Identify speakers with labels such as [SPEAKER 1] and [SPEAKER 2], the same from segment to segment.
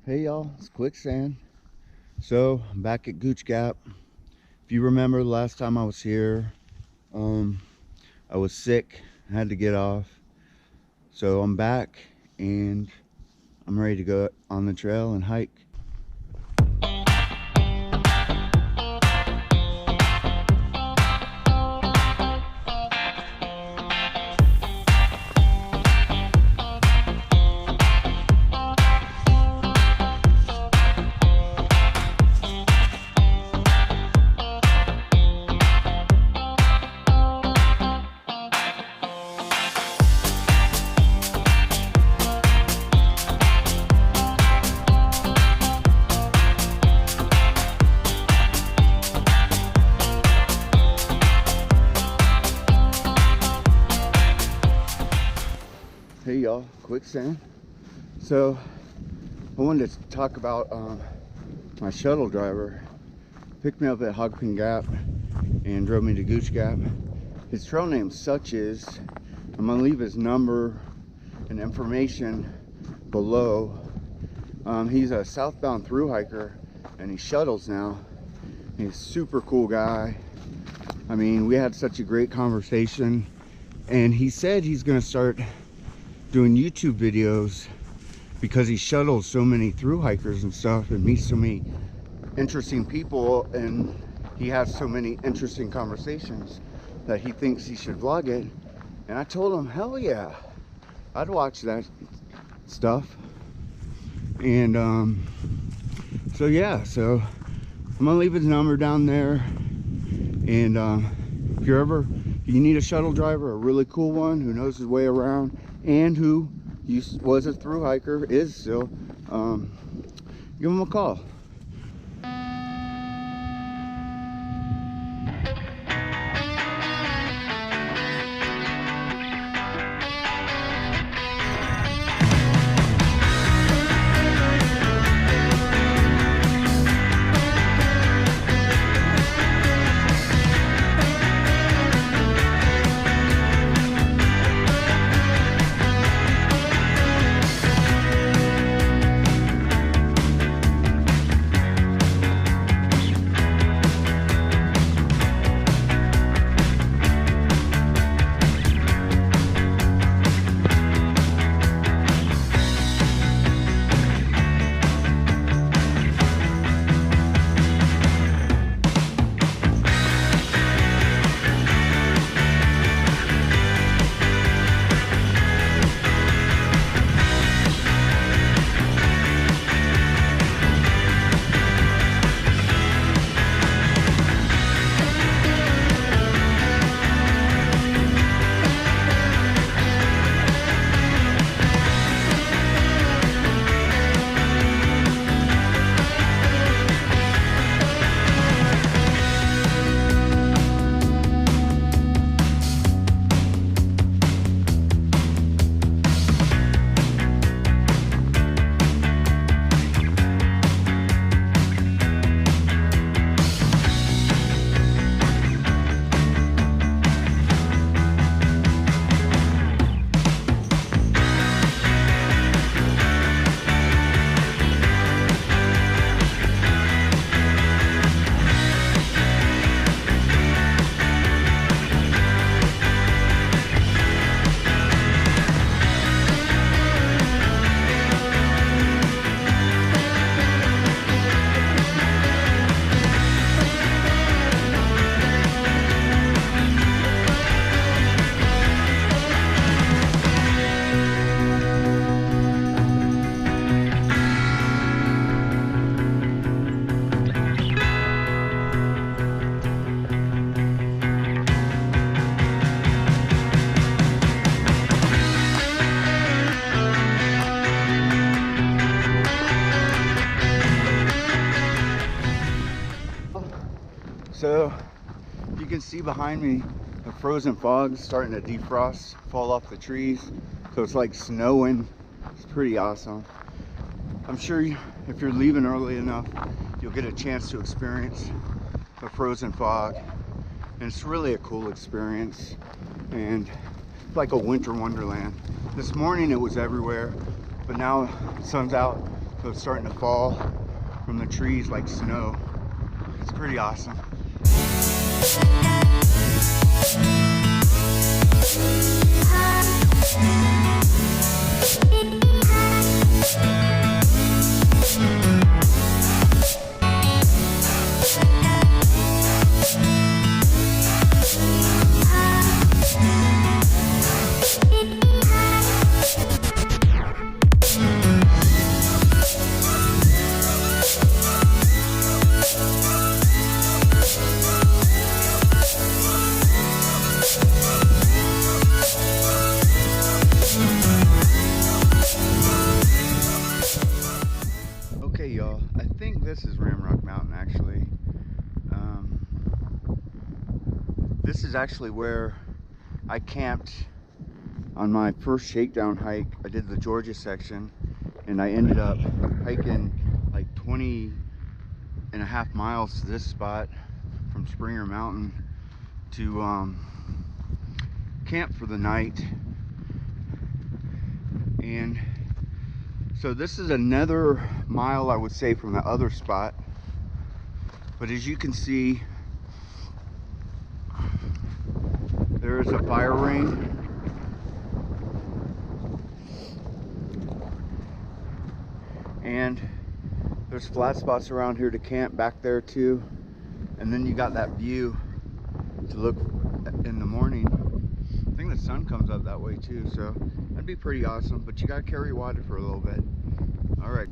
[SPEAKER 1] Hey y'all, it's Quicksand. So I'm back at Gooch Gap. If you remember the last time I was here, I was sick, I had to get off. So I'm back and I'm ready to go on the trail and hike. Hey y'all, Quicksand. So I wanted to talk about my shuttle driver. Picked me up at Hogpin Gap and drove me to Gooch Gap. His trail name's Such Is. I'm gonna leave his number and information below. He's a southbound through hiker and he shuttles now. He's a super cool guy. I mean, we had such a great conversation, and he said he's gonna start doing YouTube videos because he shuttles so many through hikers and stuff and meets so many interesting people, and he has so many interesting conversations that he thinks he should vlog it. And I told him, hell yeah, I'd watch that stuff. And so yeah, so I'm gonna leave his number down there, and if you need a shuttle driver, a really cool one who knows his way around and who was a through hiker, is still, give him a call. So you can see behind me the frozen fog starting to defrost, fall off the trees. So it's like snowing. It's pretty awesome. I'm sure if you're leaving early enough, you'll get a chance to experience the frozen fog. And it's really a cool experience. And it's like a winter wonderland. This morning it was everywhere, but now the sun's out, so So it's starting to fall from the trees like snow. It's pretty awesome. Okay, y'all, I think this is Ramrock Mountain actually. This is actually where I camped on my first Shakedown hike. I did the Georgia section and I ended up hiking like 20.5 miles to this spot from Springer Mountain to camp for the night. And so this is another mile, I would say, from the other spot. But as you can see, there is a fire ring. And there's flat spots around here to camp back there too. And then you got that view to look in the morning. I think the sun comes up that way too, so that'd be pretty awesome. But you gotta carry water for a little bit. All right.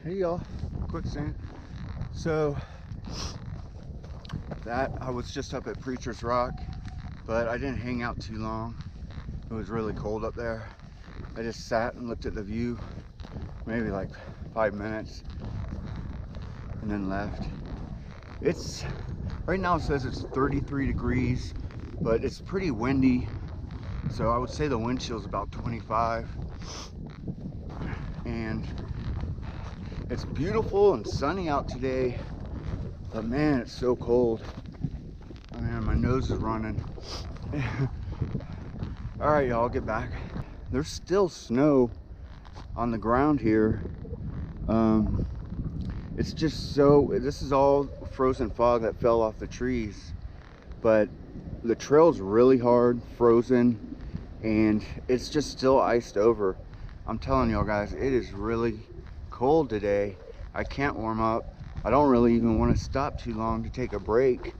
[SPEAKER 1] Hey y'all, quicksand. So that I was just up at Preacher's Rock, but I didn't hang out too long. It was really cold up there. I just sat and looked at the view, maybe like 5 minutes, and then left. It's right now, it says it's 33 degrees, but it's pretty windy, so I would say the wind chill is about 25. And it's beautiful and sunny out today, but man, it's so cold. Oh man, my nose is running. All right, y'all, get back. There's still snow on the ground here. It's just so, this is all frozen fog that fell off the trees, but the trail's really hard, frozen, and it's just still iced over. I'm telling y'all guys, it is really cold today. I can't warm up. I don't really even want to stop too long to take a break,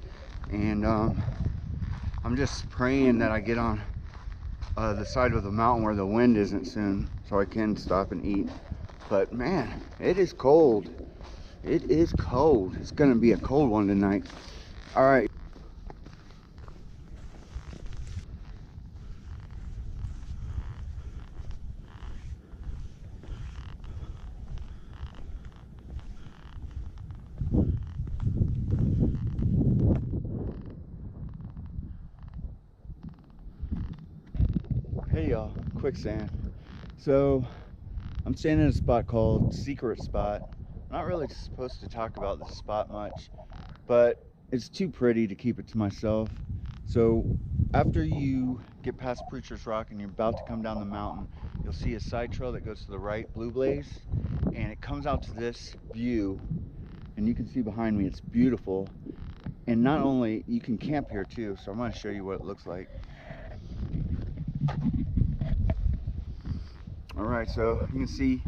[SPEAKER 1] and I'm just praying that I get on the side of the mountain where the wind isn't soon, so I can stop and eat. But man, it is cold. It is cold. It's gonna be a cold one tonight. All right. quicksand. So I'm standing in a spot called Secret Spot. I'm not really supposed to talk about this spot much, but it's too pretty to keep it to myself. So after you get past Preacher's Rock and you're about to come down the mountain, you'll see a side trail that goes to the right, Blue Blaze, and it comes out to this view, and you can see behind me it's beautiful. And not only, you can camp here too, so I'm going to show you what it looks like. Alright, so you can see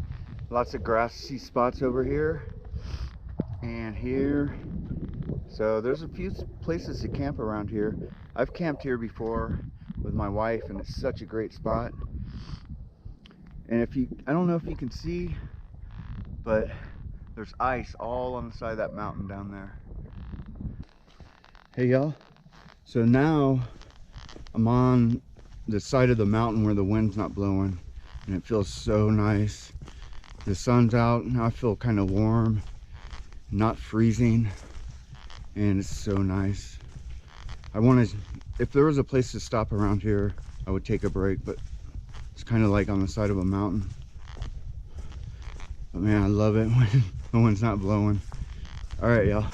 [SPEAKER 1] lots of grassy spots over here and here. So there's a few places to camp around here. I've camped here before with my wife, and it's such a great spot. And I don't know if you can see, but there's ice all on the side of that mountain down there. Hey y'all, so now I'm on the side of the mountain where the wind's not blowing, and it feels so nice. The sun's out, now I feel kind of warm, not freezing, and it's so nice. If there was a place to stop around here, I would take a break, but it's kind of like on the side of a mountain. But man, I love it when the wind's not blowing. All right, y'all.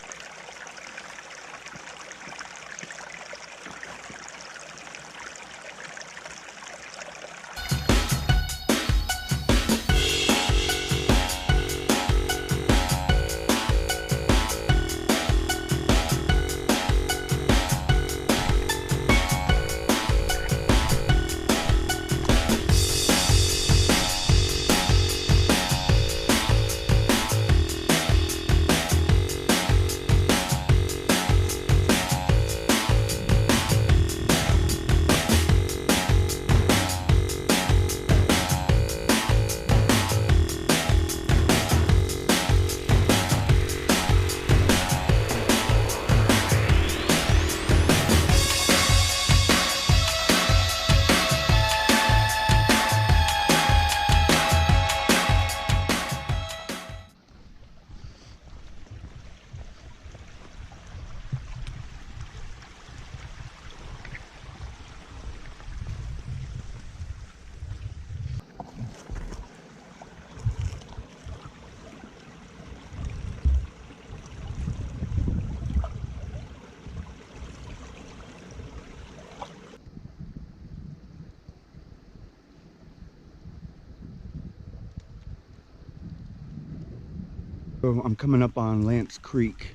[SPEAKER 1] So I'm coming up on Lance Creek,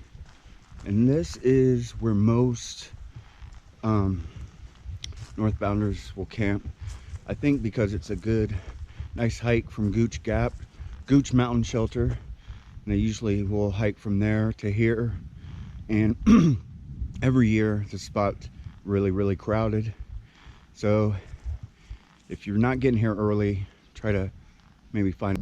[SPEAKER 1] and this is where most northbounders will camp. I think because it's a good, nice hike from Gooch Gap, Gooch Mountain Shelter, and they usually will hike from there to here. And every year the spot's really crowded. So if you're not getting here early, try to maybe find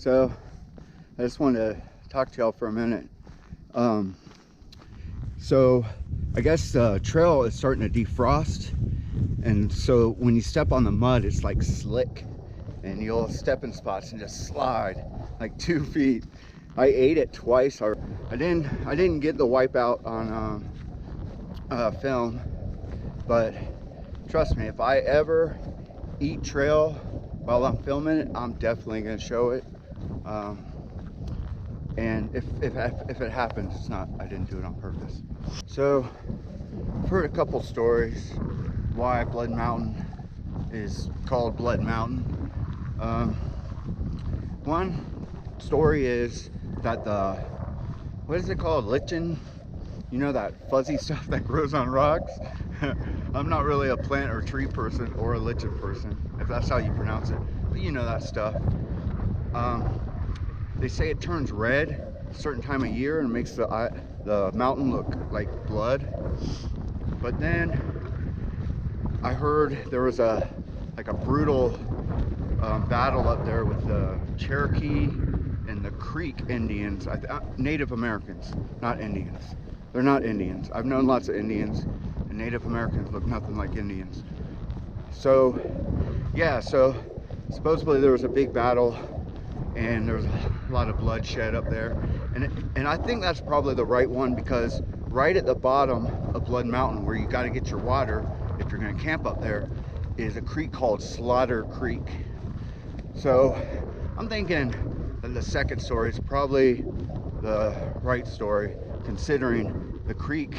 [SPEAKER 1] So I just wanted to talk to y'all for a minute. So I guess the trail is starting to defrost, and so when you step on the mud, it's like slick, and you'll step in spots and just slide like 2 feet. I ate it twice. I didn't get the wipeout on film, but trust me, if I ever eat trail while I'm filming it, I'm definitely gonna show it. And if it happens, it's not, I didn't do it on purpose. So I've heard a couple stories why Blood Mountain is called Blood Mountain. One story is that what is it called, lichen, you know, that fuzzy stuff that grows on rocks. I'm not really a plant or tree person or a lichen person, if that's how you pronounce it, but you know that stuff. They say it turns red a certain time of year and makes the mountain look like blood. But then I heard there was a brutal battle up there with the Cherokee and the Creek Indians, Native Americans, not Indians. They're not Indians. I've known lots of Indians, and Native Americans look nothing like Indians. So yeah, so supposedly there was a big battle, and there was a lot of bloodshed up there, and I think that's probably the right one, because right at the bottom of Blood Mountain, where you got to get your water if you're going to camp up there, is a creek called Slaughter Creek. So I'm thinking that the second story is probably the right story, considering the creek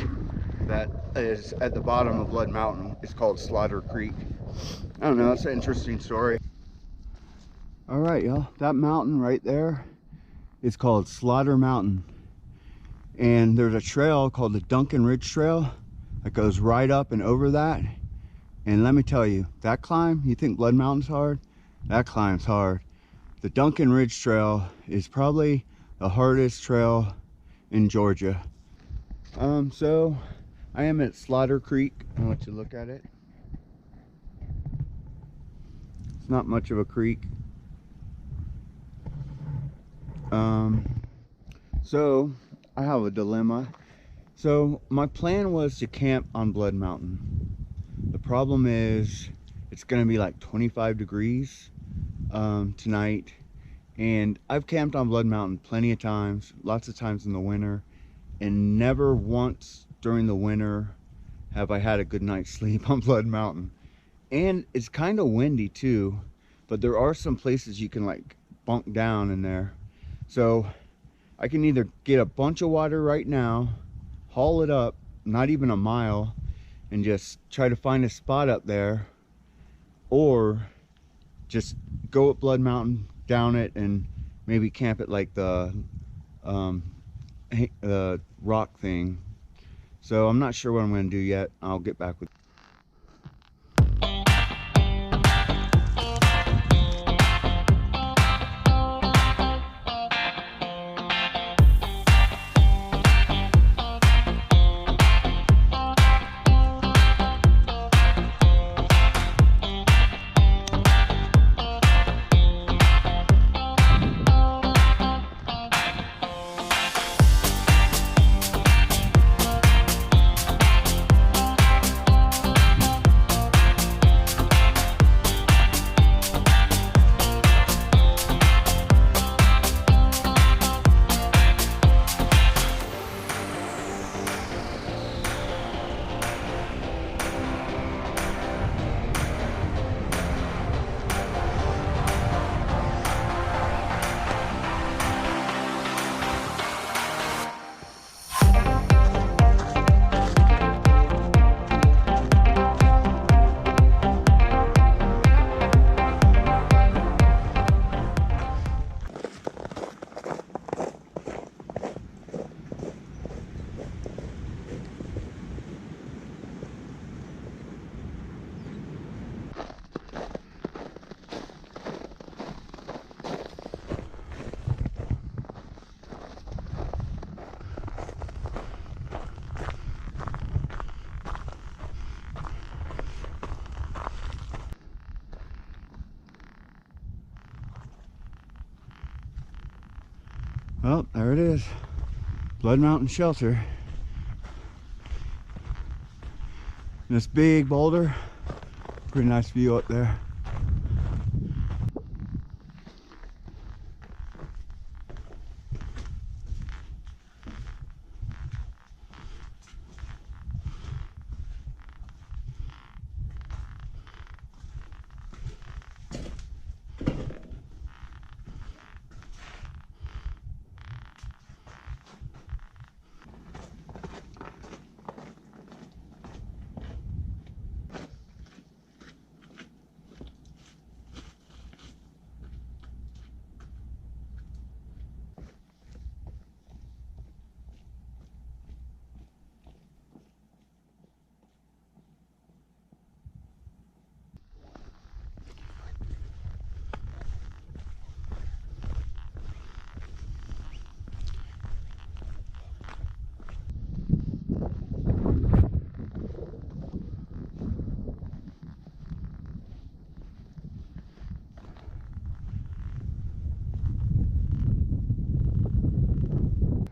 [SPEAKER 1] that is at the bottom of Blood Mountain is called Slaughter Creek. I don't know, it's an interesting story. All right, y'all, that mountain right there is called Slaughter Mountain, and there's a trail called the Duncan Ridge Trail that goes right up and over that. And let me tell you, that climb, you think Blood Mountain's hard? That climb's hard. The Duncan Ridge Trail is probably the hardest trail in Georgia. So I am at Slaughter Creek. I'll let you look at it. It's not much of a creek. So I have a dilemma. So my plan was to camp on Blood Mountain. The problem is it's gonna be like 25 degrees tonight, and I've camped on Blood Mountain plenty of times, lots of times in the winter, and never once during the winter have I had a good night's sleep on Blood Mountain. And it's kind of windy too, but there are some places you can like bunk down in there. So I can either get a bunch of water right now, haul it up, not even a mile, and just try to find a spot up there, or just go up Blood Mountain, down it, and maybe camp at like the rock thing. So I'm not sure what I'm going to do yet. I'll get back with you. Well, there it is. Blood Mountain Shelter. This big boulder. Pretty nice view up there.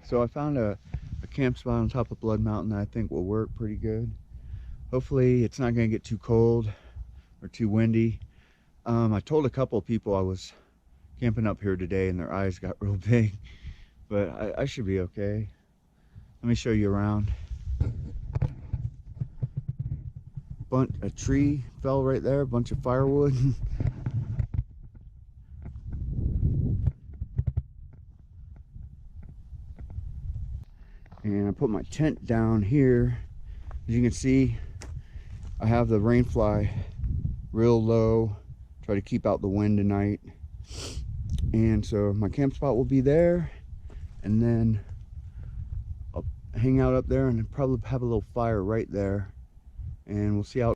[SPEAKER 1] So I found a camp spot on top of Blood Mountain that I think will work pretty good. Hopefully it's not going to get too cold or too windy. I told a couple of people I was camping up here today and their eyes got real big, but I should be okay. Let me show you around. A tree fell right there, a bunch of firewood. And I put my tent down here. As you can see, I have the rain fly real low, try to keep out the wind tonight. And so my camp spot will be there, and then I'll hang out up there and probably have a little fire right there, and we'll see how.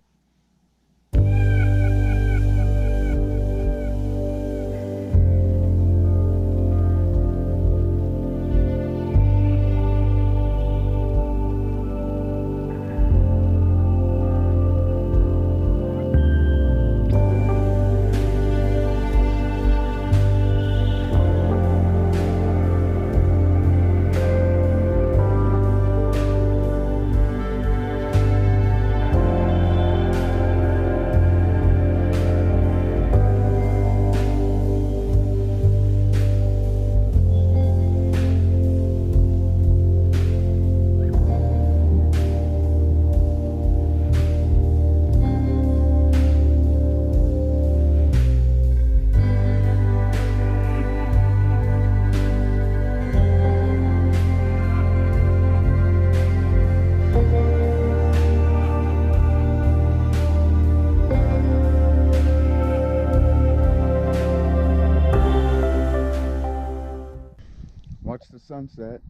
[SPEAKER 1] Watch the sunset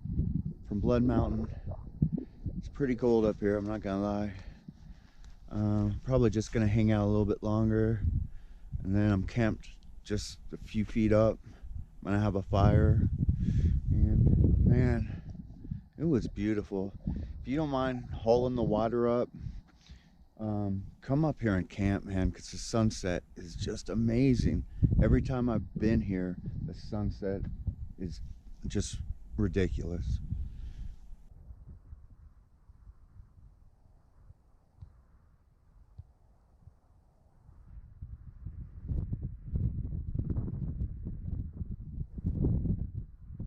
[SPEAKER 1] from Blood Mountain. It's pretty cold up here, I'm not gonna lie. Probably just gonna hang out a little bit longer, and then I'm camped just a few feet up. I'm gonna have a fire, and man, it was beautiful. If you don't mind hauling the water up, come up here and camp, man, because the sunset is just amazing. Every time I've been here, the sunset is just ridiculous.